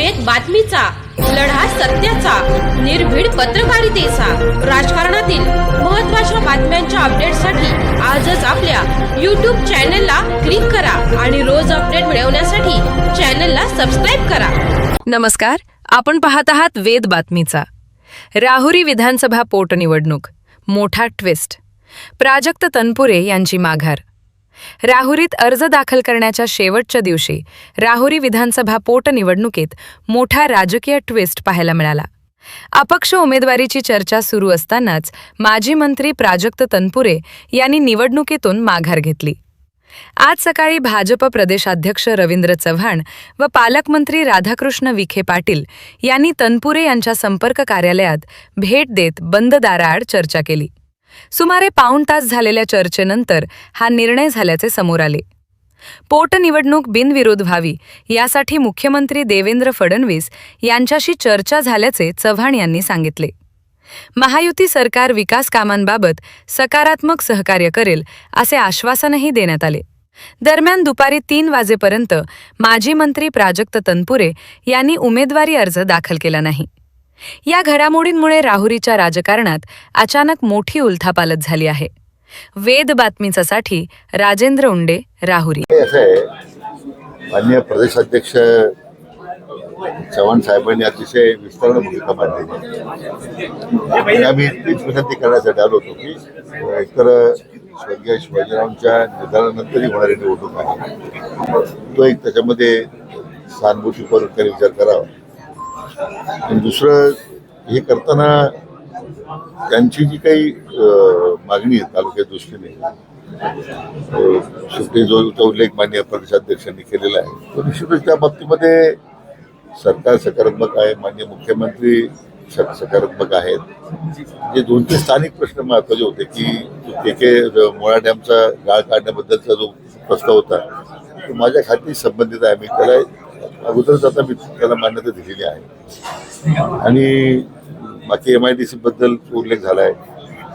वेद बातमीचा, लढा सत्याचा, निर्भीड पत्रकारितेचा, राजकारणातील महत्त्वाच्या बातम्यांच्या अपडेटसाठी आजच आपल्या YouTube चॅनलला क्लिक करा आणि रोज अपडेट मिळवण्यासाठी चॅनलला सबस्क्राइब करा. नमस्कार, आपण पाहत आहात वेद बातमीचा. राहुरी विधानसभा पोटनिवडणूक, मोठा ट्विस्ट. प्राजक्त तनपुरे यांची माघार. राहुरीत अर्ज दाखल करण्याच्या शेवटच्या दिवशी राहुरी विधानसभा पोटनिवडणुकीत मोठा राजकीय ट्विस्ट पाहायला मिळाला. अपक्ष उमेदवारीची चर्चा सुरू असतानाच माजी मंत्री प्राजक्त तनपुरे यांनी निवडणुकीतून माघार घेतली. आज सकाळी भाजप प्रदेशाध्यक्ष रवींद्र चव्हाण व पालकमंत्री राधाकृष्ण विखे पाटील यांनी तनपुरे यांच्या संपर्क कार्यालयात भेट देत बंद दाराआड चर्चा केली. सुमारे पाऊण तास झालेल्या चर्चेनंतर हा निर्णय झाल्याचे समोर आले. पोटनिवडणूक बिनविरोध व्हावी यासाठी मुख्यमंत्री देवेंद्र फडणवीस यांच्याशी चर्चा झाल्याचे चव्हाण यांनी सांगितले. महायुती सरकार विकास कामांबाबत सकारात्मक सहकार्य करेल असे आश्वासनही देण्यात आले. दरम्यान दुपारी 3 वाजेपर्यंत माजी मंत्री प्राजक्त तनपुरे यांनी उमेदवारी अर्ज दाखल केला नाही. या घडामोडींमुळे राहुरीच्या राजकारणात अचानक मोठी उलथापालथ झाली आहे. वेद बातमीसाठी राजेंद्र उंडे, राहुरी. माननीय प्रदेशाध्यक्ष चव्हाण साहेबांनी अतिशय विस्ताराने भूमिका मांडली. आम्ही तीच विनंती करण्यासाठी आलो होतो की एकतर स्वर्गीय शिवाजीरावांच्या निधनानंतरही होणारी निवडणूक आहे, तो एक त्याच्यामध्ये सहानुभूतीपूर्वक त्यांनी विचार करावा. आणि दुसरं, हे करताना त्यांची जी काही मागणी आहे तालुक्याच्या दृष्टीने, शेवटी जो उल्लेख माननीय प्रदेशाध्यक्षांनी केलेला आहे, तो निश्चितच त्या बाबतीमध्ये सरकार सकारात्मक आहे, माननीय मुख्यमंत्री सकारात्मक आहेत. जे 2-3 स्थानिक प्रश्न महत्त्वाचे होते की मुळा डॅमचा गाळ काढण्याबद्दलचा जो प्रस्ताव होता तो माझ्या खाती संबंधित आहे. मी त्याला अगोदरच आता मी त्याला मान्यता दिलेली आहे. आणि बाकी MIDC बद्दल उल्लेख झाला आहे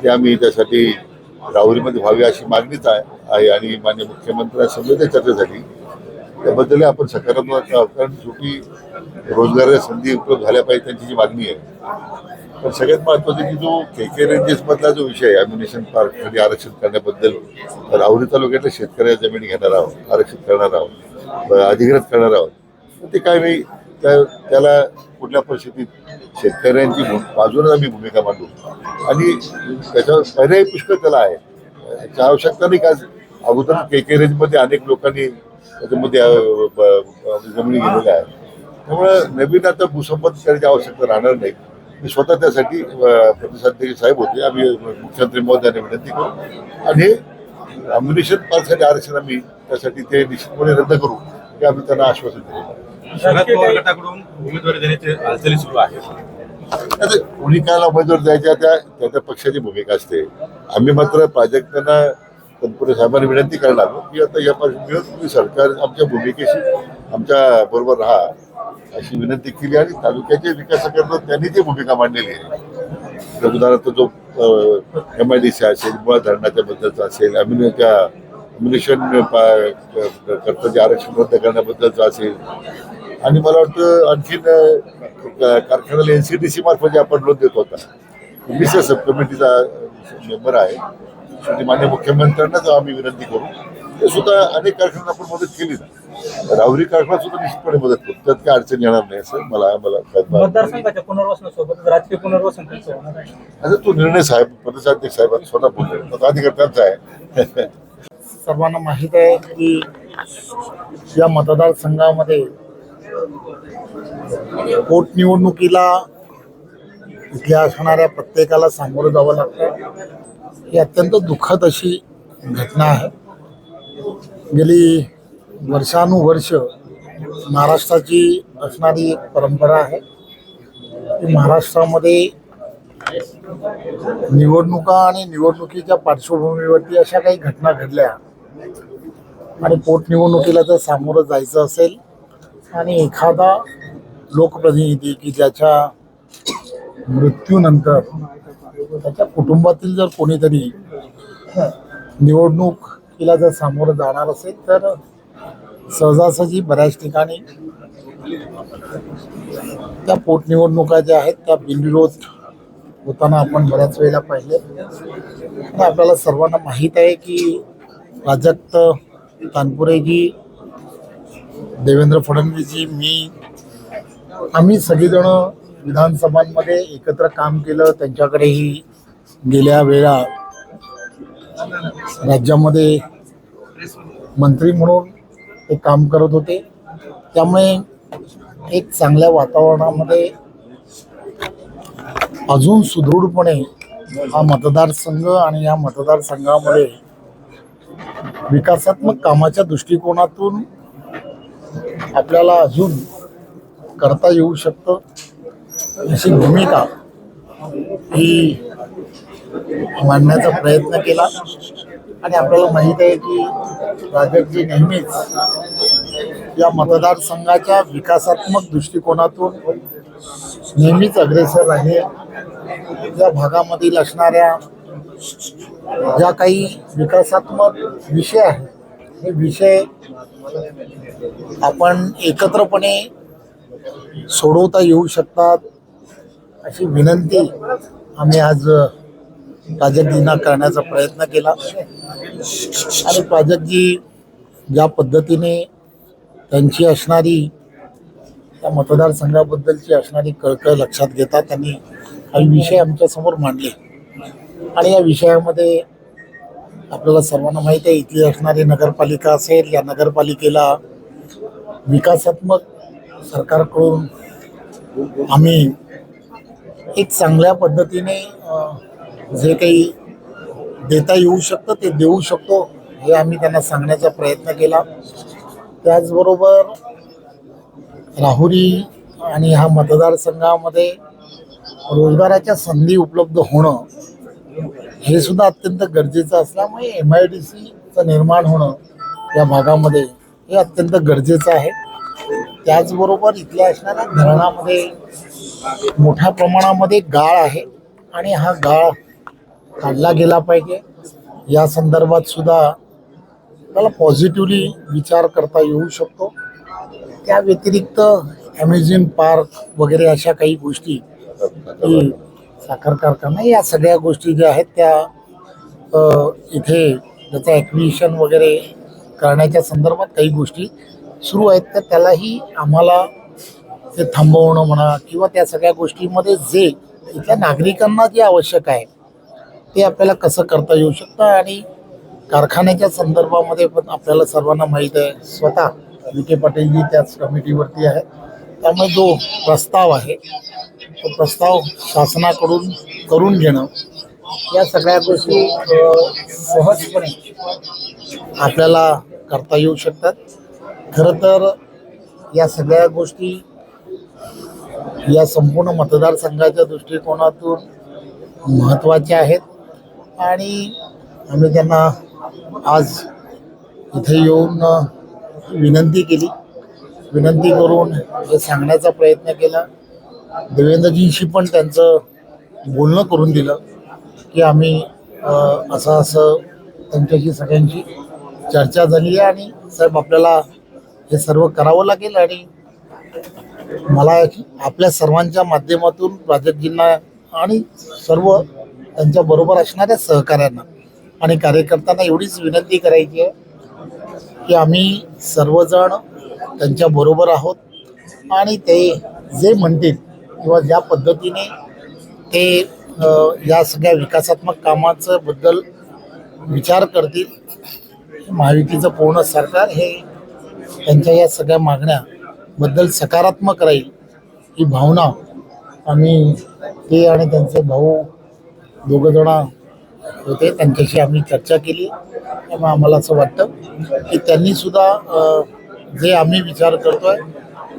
की आम्ही त्यासाठी राहुरीमध्ये व्हावी अशी मागणीच आहे आणि माननीय मुख्यमंत्र्यांसमोर चर्चा झाली. त्याबद्दल आपण सकारात्मक, कारण शेवटी रोजगाराच्या संधी उपलब्ध झाल्या पाहिजे त्यांची जी मागणी आहे. पण सगळ्यात महत्त्वाचं की जो KK रेंजेसमधला जो विषय आहे, ॲम्युनिशन पार्कमध्ये आरक्षित करण्याबद्दल, राहुरी तालुक्यातल्या शेतकऱ्याच्या जमिनी घेणार आहोत, आरक्षित करणार आहोत, अधिग्रहित करणार आहोत. ते काय नाही, त्याला कुठल्या परिस्थितीत शेतकऱ्यांची बाजूने आम्ही भूमिका मांडू आणि त्याच्यावर पर्यायी पुष्कळ त्याला आहे. याची आवश्यकता नाही का. अगोदर KK रेंजमध्ये अनेक लोकांनी त्याच्यामध्ये जमिनी गेलेल्या आहेत. त्यामुळं नवीन आता भूसंपादन करायची आवश्यकता राहणार नाही. मी स्वतः त्यासाठी प्रदेशाध्यक्ष साहेब होते, आम्ही मुख्यमंत्री महोदयांना विनंती करू आणि ॲम्युनिशन पार्कसाठी आरक्षण आम्ही त्यासाठी ते निश्चितपणे रद्द करू हे आम्ही त्यांना आश्वासन दिलेलं आहे. शरद पवार गटाकडून उमेदवारी देण्याची हालचाली सुरू आहे. आता कोणी कायला उमेदवार द्यायच्या त्या पक्षाची भूमिका असते. आम्ही मात्र प्राजक्तांना तनपुरे साहेबांनी विनंती करायला लागलो की आता या पार्श्वभूमीवर तुम्ही सरकार आमच्या भूमिकेशी आमच्या बरोबर राहा अशी विनंती केली आणि तालुक्याच्या विकासाकरता त्यांनी जी भूमिका मांडलेली आहे, उदाहरणार्थ जो MIDC असेल, मुळा धरणाच्या बद्दलचा असेल, ॲम्युनिशन करता जे आरक्षण रद्द करण्याबद्दलचं असेल, आणि मला वाटतं आणखीन कारखान्याला NCDC मार्फत जे आपण लोन देत होता, मी त्या सब कमिटीचा मेंबर आहे. शेवटी मान्य मुख्यमंत्र्यांनाच आम्ही विनंती करू. ते सुद्धा अनेक कारखान्यांना आपण मदत केली ना, राहुरी कारखाना सुद्धा निश्चितपणे मदत करू, त्यात काय अडचण येणार नाही असं मला मतदारसंघाच्या पुनर्वसनासोबत राजकीय पुनर्वसन असं तो निर्णय साहेब प्रदेशाध्यक्ष साहेबांनी स्वतः बोलले, अधिकाऱ्यांचा आहे. सर्वांना माहीत आहे की या मतदारसंघामध्ये पोटनिवडणुकीला इथल्या असणाऱ्या प्रत्येकाला सामोरं जावं लागतं. ही अत्यंत दुःखद अशी घटना आहे. गेली वर्षानुवर्ष महाराष्ट्राची असणारी एक परंपरा आहे की महाराष्ट्रामध्ये निवडणुका आणि निवडणुकीच्या पार्श्वभूमीवरती अशा काही घटना घडल्या आणि पोटनिवडणुकीला जर सामोरं जायचं असेल आणि एखादा लोकप्रतिनिधी की ज्याच्या मृत्यूनंतर त्याच्या कुटुंबातील जर कोणीतरी निवडणुकीला जर सामोरं जाणार असेल तर सहजासहजी बऱ्याच ठिकाणी त्या पोटनिवडणुका ज्या आहेत त्या बिनविरोध होताना आपण बऱ्याच वेळेला पाहिले. आणि आपल्याला सर्वांना माहीत आहे की प्राजक्त तनपुरेजी, देवेंद्र फडणवीसजी, मी, आम्ही सगळीजण विधानसभांमध्ये एकत्र काम केलं. त्यांच्याकडेही गेल्या वेळा राज्यामध्ये मंत्री म्हणून ते काम करत होते. त्यामुळे एक चांगल्या वातावरणामध्ये अजून सुदृढपणे हा मतदारसंघ आणि या मतदारसंघामध्ये विकासात्मक कामाच्या दृष्टिकोनातून आपल्याला अजून करता येऊ शकतं अशी भूमिका ही मांडण्याचा प्रयत्न केला. आणि आपल्याला माहीत आहे की राजकजी नेहमीच या मतदारसंघाच्या विकासात्मक दृष्टिकोनातून नेहमीच अग्रेसर आहे. या भागामधील असणाऱ्या ज्या काही विकासात्मक विषय आहेत हे विषय आपण एकत्रपणे सोडवता येऊ शकतात अशी विनंती आम्ही आज प्राजक्तजींना करण्याचा प्रयत्न केला. आणि प्राजक्तजी ज्या पद्धतीने त्यांची असणारी त्या मतदारसंघाबद्दलची असणारी कळकळ लक्षात घेता त्यांनी काही विषय आमच्यासमोर मांडले. आणि या विषयामध्ये आपल्याला सर्वांना माहीत आहे इथली असणारी नगरपालिका असेल, या नगरपालिकेला विकासात्मक सरकारकडून आम्ही एक चांगल्या पद्धतीने जे काही देता येऊ शकतं ते देऊ शकतो हे आम्ही त्यांना सांगण्याचा प्रयत्न केला. त्याचबरोबर राहुरी आणि ह्या मतदारसंघामध्ये रोजगाराच्या संधी उपलब्ध होणं हे सुद्धा अत्यंत गरजेचं असल्यामुळे MIDCचं निर्माण होणं या भागामध्ये हे अत्यंत गरजेचं आहे. त्याचबरोबर इथल्या असणाऱ्या धरणामध्ये मोठ्या प्रमाणामध्ये गाळ आहे आणि हा गाळ काढला गेला पाहिजे. या संदर्भात सुद्धा त्याला पॉझिटिव्हली विचार करता येऊ शकतो. त्या व्यतिरिक्त अमेझिंग पार्क वगैरे अशा काही गोष्टी, साखर कारखाना, या सगळ्या गोष्टी ज्या आहेत त्या इथे त्याचं ॲक्विजिशन वगैरे करण्याच्या संदर्भात काही गोष्टी सुरू आहेत. तर त्यालाही आम्हाला ते थांबवणं म्हणा किंवा त्या सगळ्या गोष्टीमध्ये जे इथल्या नागरिकांना जे आवश्यक आहे ते आपल्याला कसं करता येऊ शकतं. आणि कारखान्याच्या संदर्भामध्ये पण आपल्याला सर्वांना माहीत आहे स्वतः विखे पाटीलजी त्याच कमिटीवरती आहे. त्यामुळे जो प्रस्ताव आहे तो प्रस्ताव शासनाकडून करून घेणं या सगळ्या गोष्टी सहजपणे आपल्याला करता येऊ शकतात. खरं तर या सगळ्या गोष्टी या संपूर्ण मतदारसंघाच्या दृष्टिकोनातून महत्त्वाच्या आहेत. आणि आम्ही त्यांना आज इथे येऊन विनंती केली, विनंती करून हे सांगण्याचा प्रयत्न केला. देवेंद्रजींशी पण त्यांचं बोलणं करून दिलं की आम्ही असं त्यांच्याशी सगळ्यांची चर्चा झाली आहे आणि साहेब आपल्याला हे सर्व करावं लागेल. आणि मला आपल्या सर्वांच्या माध्यमातून प्राजक्तजींना आणि सर्व त्यांच्याबरोबर असणाऱ्या सहकाऱ्यांना आणि कार्यकर्त्यांना एवढीच विनंती करायची आहे की आम्ही सर्वजण त्यांच्याबरोबर आहोत आणि ते जे म्हणतील किंवा ज्या पद्धतीने ते या सगळ्या विकासात्मक कामाचं बद्दल विचार करतील, महायुतीचं पूर्ण सरकार हे त्यांच्या या सगळ्या मागण्याबद्दल सकारात्मक राहील ही भावना आम्ही, ते आणि त्यांचे भाऊ दोघंजण होते, त्यांच्याशी आम्ही चर्चा केली. त्यामुळे आम्हाला असं वाटतं की त्यांनीसुद्धा जे आम्ही विचार करतोय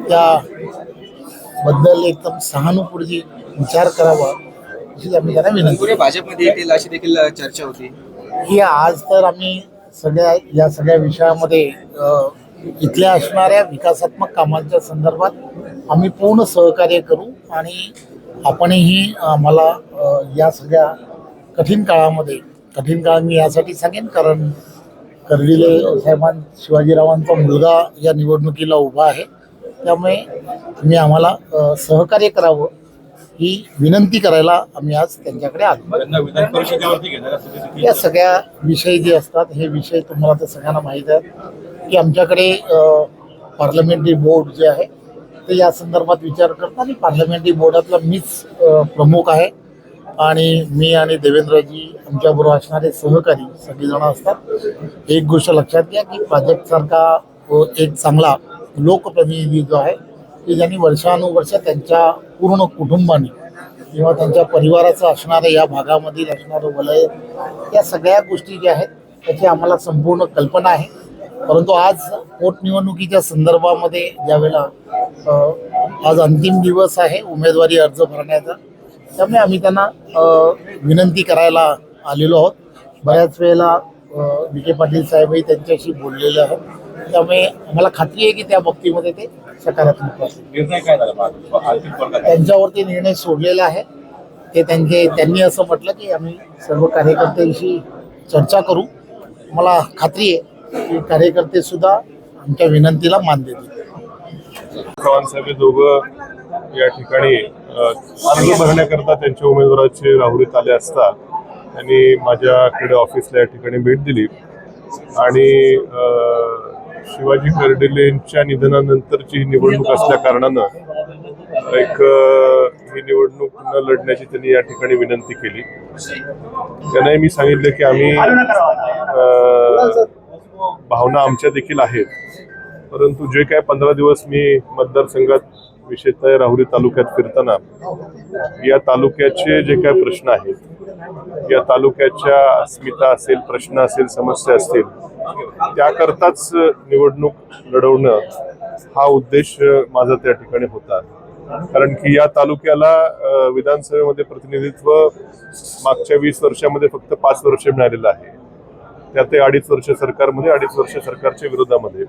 त्याबद्दल एकदम सहानुभूती विचार करावा अशी आम्ही त्यांना विनंती. पुढे भाजपमध्ये येतील अशी देखील चर्चा होती. ही आज तर आम्ही या सगळ्या विषयामध्ये इथल्या असणाऱ्या विकासात्मक कामांच्या संदर्भात आम्ही पूर्ण सहकार्य करू आणि आपणही आम्हाला या सगळ्या कठीण काळ मी यासाठी सांगेन कारण कर्डिले साहेबां शिवाजीरावांचा मुलगा या निवडणुकीला उभा आहे त्यामुळे तुम्ही आम्हाला सहकार्य करावं ही विनंती करायला आम्ही आज त्यांच्याकडे आलो. त्यांना विधान परिषदेवरती घेणार असं देखील या सगळ्या विषय जे असतात हे विषय तुम्हाला तर सगळ्यांना माहीत आहेत की आमच्याकडे पार्लमेंटरी बोर्ड जे आहे ते या संदर्भात विचार करतात आणि पार्लमेंटरी बोर्डातला मीच प्रमुख आहे आणि मी आणि देवेंद्रजी आमच्याबरोबर असणारे सहकारी सगळेजण असतात. एक गोष्ट लक्षात घ्या की प्राजक्तसारखा एक चांगला लोकप्रतिनिधी जो आहे की ज्यांनी वर्षानुवर्ष त्यांच्या पूर्ण कुटुंबाने किंवा त्यांच्या परिवाराचं असणारं या भागामधील असणारं वलय या सगळ्या गोष्टी ज्या आहेत त्याची आम्हाला संपूर्ण कल्पना आहे. परंतु आज पोटनिवडणुकीच्या संदर्भामध्ये ज्यावेळेला आज अंतिम दिवस आहे उमेदवारी अर्ज भरण्याचा, त्यामुळे आम्ही त्यांना विनंती करायला आलेलो आहोत. बऱ्याच वेळेला विखे पाटील साहेबही त्यांच्याशी बोललेले आहेत, त्यामुळे आम्हाला खात्री आहे की त्या बाबतीमध्ये ते सकारात्मक असतील. निर्णय काय झाला आर्थिक वर्गात त्यांच्यावरती निर्णय सोडलेला आहे. ते त्यांनी असं म्हटलं की आम्ही सर्व कार्यकर्त्यांशी चर्चा करू. मला खात्री आहे की कार्यकर्ते सुद्धा आमच्या विनंतीला मान देतील. चव्हाण साहेब हे दोघं या ठिकाणी अर्ज भरण्याकरता त्यांच्या उमेदवाराचे राहुरीत आले असता त्यांनी माझ्याकडे ऑफिसला या ठिकाणी भेट दिली आणि शिवाजी कर्डिलेंच्या निधनानंतरची ही निवडणूक असल्या कारणानं ही निवडणूक न लढण्याची त्यांनी या ठिकाणी विनंती केली. त्यांनाही मी सांगितलं की आम्ही भावना आमच्या देखील आहेत, परंतु जे काय 15 दिवस मी मतदारसंघात विशेषतः राहुरी तालुक्यात फिरताना या तालुक्याचे जे काय प्रश्न आहेत, या तालुक्याच्या अस्मिता असेल, प्रश्न असेल, समस्या असतील, त्याकरताच निवडणूक लढवणं हा उद्देश माझा त्या ठिकाणी होता. कारण की या तालुक्याला विधानसभेमध्ये प्रतिनिधित्व मागच्या 20 वर्षामध्ये फक्त 5 वर्ष मिळालेलं आहे. त्यात 2.5 वर्ष सरकारमध्ये, 2.5 वर्ष सरकारच्या विरोधामध्ये,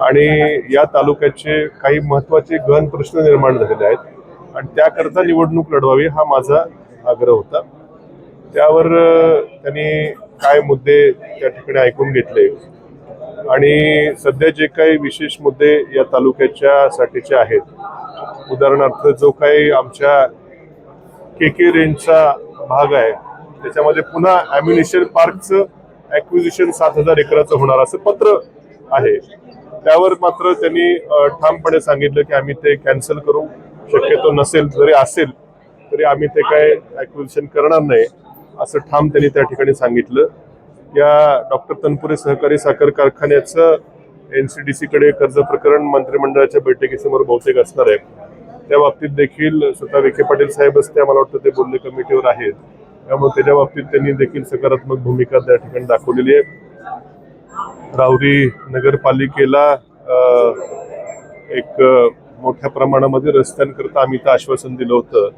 आणि या तालुक्याचे काही महत्वाचे गहन प्रश्न निर्माण झालेले आहेत आणि त्याकरता निवडणूक लढवावी हा माझा आग्रह होता. त्यावर त्यांनी काय मुद्दे त्या ठिकाणी ऐकून घेतले आणि सध्या जे काही विशेष मुद्दे या तालुक्याच्या साठीचे आहेत, उदाहरणार्थ जो काही आमच्या KK रेंजचा भाग आहे त्याच्यामध्ये पुन्हा ॲम्युनिशन पार्कचं ॲक्विजिशन 7,000 एकराचं होणार असं पत्र आहे. त्यावर मात्र त्यांनी ठामपणे सांगितलं की आम्ही ते कॅन्सल करू, शक्यतो नसेल, जरी असेल तरी आम्ही ते काय ॲक्विजिशन करणार नाही असं ठाम त्यांनी त्या ठिकाणी सांगितलं. या डॉक्टर तनपुरे सहकारी साखर कारखान्याचं NCDC-कडे कर्ज प्रकरण मंत्रिमंडळाच्या बैठकीसमोर बहुतेक असणार आहे. त्या बाबतीत देखील स्वतः विखे पाटील साहेबच त्या मला वाटतं ते बोलणे कमिटीवर आहेत, त्यामुळे त्याच्या बाबतीत त्यांनी देखील सकारात्मक भूमिका त्या ठिकाणी दाखवलेली आहे. राहुरी नगरपालिकेला एक मोठ्या प्रमाणामध्ये रस्त्यांकरता आम्ही तर आश्वासन दिलं होतं,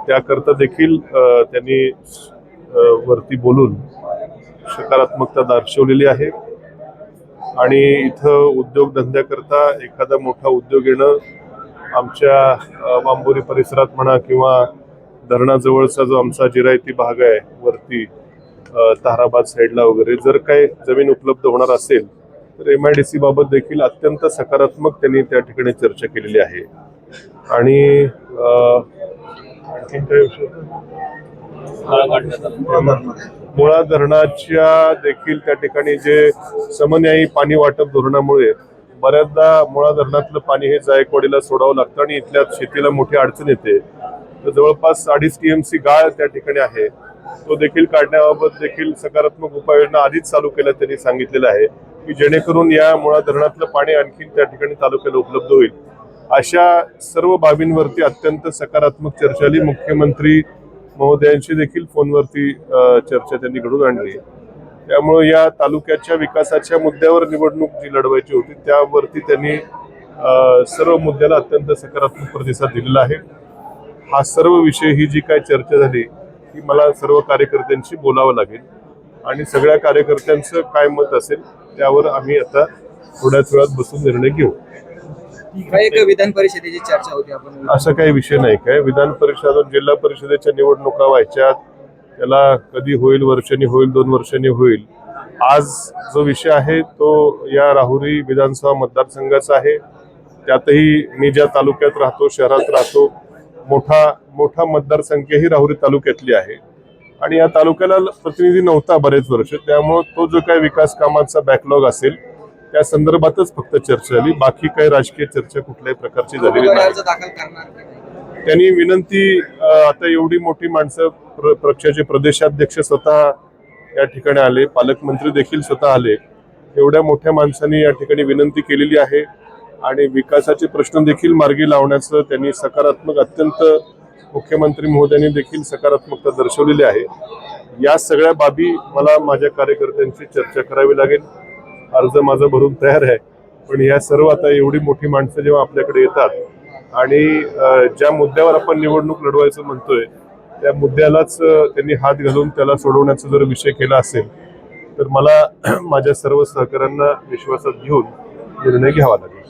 त्याकरता देखील त्यांनी वरती बोलून सकारात्मकता दर्शवलेली आहे. आणि इथं उद्योगधंद्याकरता एखादा मोठा उद्योग येणं आमच्या वांबोरी परिसरात म्हणा किंवा धरणाजवळचा जो आमचा जिरायती भाग आहे वरती ताराबाद साईडला वगैरे, जर काही जमीन उपलब्ध होणार असेल तर MIDC बाबत देखील अत्यंत सकारात्मक त्यांनी त्या ठिकाणी चर्चा केलेली आहे. आणि आणखीन काय विषय, मुळा धरणाच्या देखील त्या ठिकाणी जे समन्यायी पाणी वाटप धोरणामुळे बऱ्याचदा मुळा धरणातलं पाणी हे जायकवाडीला सोडावं लागतं आणि इथल्या शेतीला मोठी अडचण येते. तर जवळपास 2.5 TMC गाळ त्या ठिकाणी आहे, तो देखील काढण्याबाबत देखील सकारात्मक उपाययोजना आधीच चालू केल्या त्यांनी सांगितलेलं आहे की जेणेकरून या मुळा धरणातलं पाणी आणखी त्या ठिकाणी तालुक्याला उपलब्ध होईल. अशा सर्व बाबींवरती अत्यंत सकारात्मक चर्चा झाली. मुख्यमंत्री महोदयांशी देखील फोनवरती चर्चा त्यांनी घडून आणली. त्यामुळे या तालुक्याच्या विकासाच्या मुद्द्यावर निवडणूक जी लढवायची होती त्यावरती त्यांनी सर्व मुद्द्याला अत्यंत सकारात्मक प्रतिसाद दिलेला आहे. हा सर्व विषय ही जी काय चर्चा झाली ती मला सर्व कार्यकर्त्यांशी बोलावं लागेल आणि सगळ्या कार्यकर्त्यांचं काय मत असेल त्यावर आम्ही आता थोड्याच वेळात बसून निर्णय घेऊ. एक विधान परिषदेची चर्चा होती, आपण असं काही विषय नाही. काय विधान परिषद जिल्हा परिषदेच्या निवडणुका व्हायच्यात, त्याला कधी होईल, वर्षांनी होईल, 2 वर्षांनी होईल. आज जो विषय आहे तो या राहुरी विधानसभा मतदारसंघाचा आहे त्यातही मी ज्या तालुक्यात राहतो, शहरात राहतो, मोठा मतदारसंख्या ही राहुरी तालुक्यातली आहे आणि या तालुक्याला प्रतिनिधी नव्हता बरेच वर्ष, त्यामुळे तो जो काही विकास कामांचा बॅकलॉग असेल त्या संदर्भातच फक्त चर्चा झाली. बाकी काही राजकीय चर्चा कुठल्याही प्रकारची झालेली उमेदवारी नाही. अर्ज दाखल करणार की नाही? त्यांनी विनंती, आता एवढी मोठी माणसं, पक्षाचे प्रदेशाध्यक्ष स्वतः या ठिकाणी आले, पालकमंत्री देखील स्वतः आले, एवढ्या मोठ्या माणसांनी या ठिकाणी विनंती केलेली आहे आणि विकासाचे प्रश्न देखील मार्गी लावण्याचं त्यांनी सकारात्मक, अत्यंत मुख्यमंत्री महोदयांनी देखील सकारात्मकता दर्शवलेली आहे. या सगळ्या बाबी मला माझ्या कार्यकर्त्यांची चर्चा करावी लागेल. अर्ज माझा भरून तयार आहे, पण या सर्व आता एवढी मोठी माणसं जेव्हा आपल्याकडे येतात आणि ज्या मुद्द्यावर आपण निवडणूक लढवायचं म्हणतोय त्या मुद्द्यालाच त्यांनी हात घालून त्याला सोडवण्याचा जर विषय केला असेल तर मला माझ्या सर्व सहकाऱ्यांना विश्वासात घेऊन निर्णय घ्यावा लागेल.